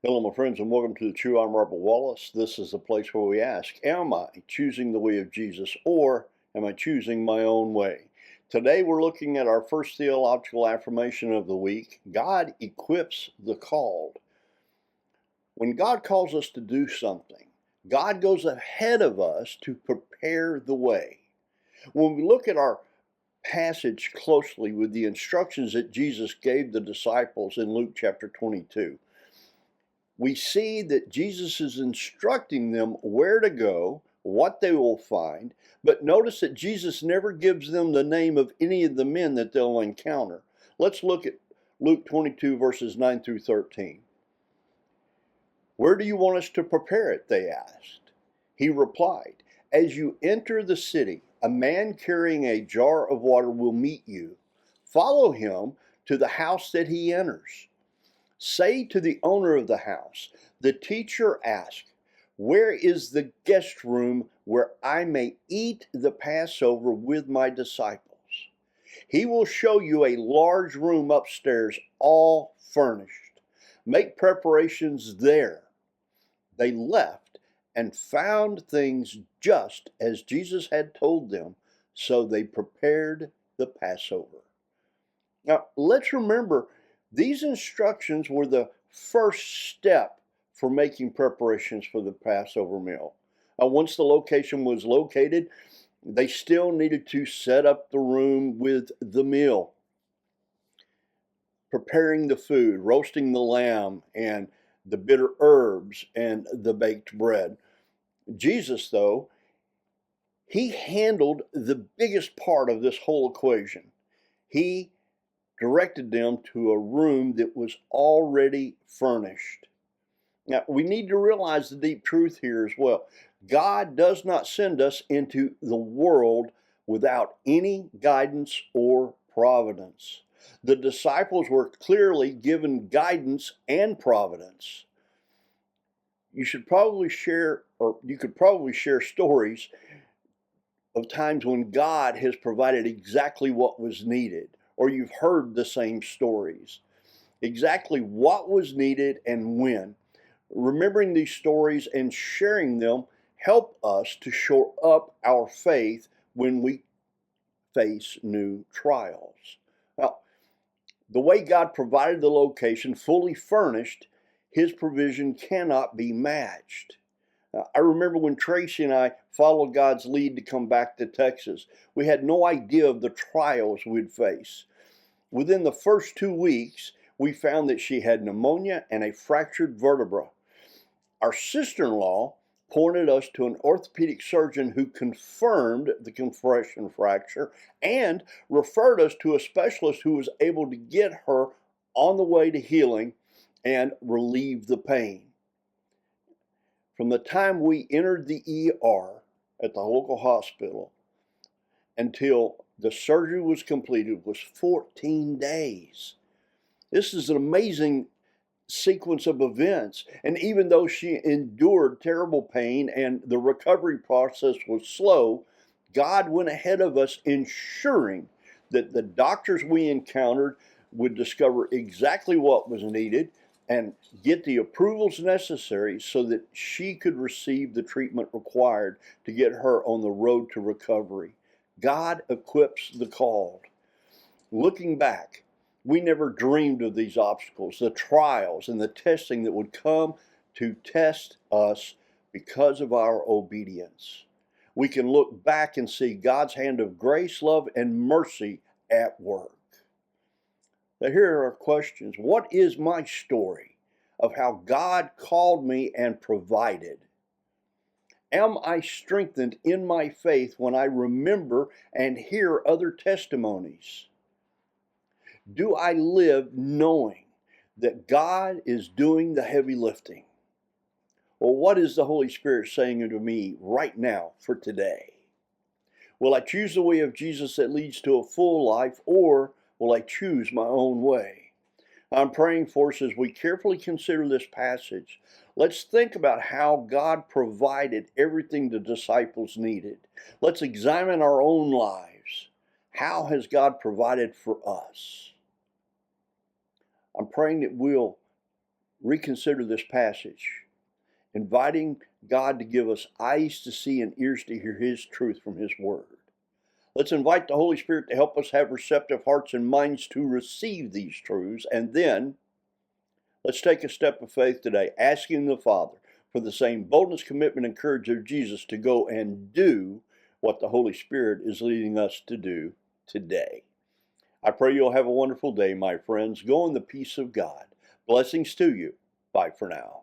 Hello, my friends, and welcome to the True. I'm Robert Wallace. This is the place where we ask, am I choosing the way of Jesus, or am I choosing my own way? Today, we're looking at our first theological affirmation of the week. God equips the called. When God calls us to do something, God goes ahead of us to prepare the way. When we look at our passage closely with the instructions that Jesus gave the disciples in Luke chapter 22, we see that Jesus is instructing them where to go, what they will find, but notice that Jesus never gives them the name of any of the men that they'll encounter. Let's look at Luke 22, verses 9 through 13. Where do you want us to prepare it? They asked. He replied, as you enter the city, a man carrying a jar of water will meet you. Follow him to the house that he enters. Say to the owner of the house, the teacher asked, where is the guest room where I may eat the Passover with my disciples? He will show you a large room upstairs, all furnished. Make preparations there. They left and found things just as Jesus had told them, so they prepared the Passover. Now, let's remember, these instructions were the first step for making preparations for the Passover meal. Once the location was located, they still needed to set up the room with the meal, preparing the food, roasting the lamb and the bitter herbs and the baked bread. Jesus, though, he handled the biggest part of this whole equation. He directed them to a room that was already furnished. Now, we need to realize the deep truth here as well. God does not send us into the world without any guidance or providence. The disciples were clearly given guidance and providence. You could probably share stories of times when God has provided exactly what was needed, or you've heard the same stories, exactly what was needed and when. Remembering these stories and sharing them help us to shore up our faith when we face new trials. Now, the way God provided the location fully furnished, his provision cannot be matched. I remember when Tracy and I followed God's lead to come back to Texas. We had no idea of the trials we'd face. Within the first 2 weeks, we found that she had pneumonia and a fractured vertebra. Our sister-in-law pointed us to an orthopedic surgeon who confirmed the compression fracture and referred us to a specialist who was able to get her on the way to healing and relieve the pain. From the time we entered the ER at the local hospital until the surgery was completed was 14 days. This is an amazing sequence of events. And even though she endured terrible pain and the recovery process was slow, God went ahead of us, ensuring that the doctors we encountered would discover exactly what was needed and get the approvals necessary so that she could receive the treatment required to get her on the road to recovery. God equips the called. Looking back, we never dreamed of these obstacles, the trials and the testing that would come to test us because of our obedience. We can look back and see God's hand of grace, love, and mercy at work. Now, here are our questions. What is my story of how God called me and provided? Am I strengthened in my faith when I remember and hear other testimonies? Do I live knowing that God is doing the heavy lifting? Well, what is the Holy Spirit saying unto me right now for today? Will I choose the way of Jesus that leads to a full life, or will I choose my own way? I'm praying for us as we carefully consider this passage. Let's think about how God provided everything the disciples needed. Let's examine our own lives. How has God provided for us? I'm praying that we'll reconsider this passage, inviting God to give us eyes to see and ears to hear His truth from His Word. Let's invite the Holy Spirit to help us have receptive hearts and minds to receive these truths. And then let's take a step of faith today, asking the Father for the same boldness, commitment, and courage of Jesus to go and do what the Holy Spirit is leading us to do today. I pray you'll have a wonderful day, my friends. Go in the peace of God. Blessings to you. Bye for now.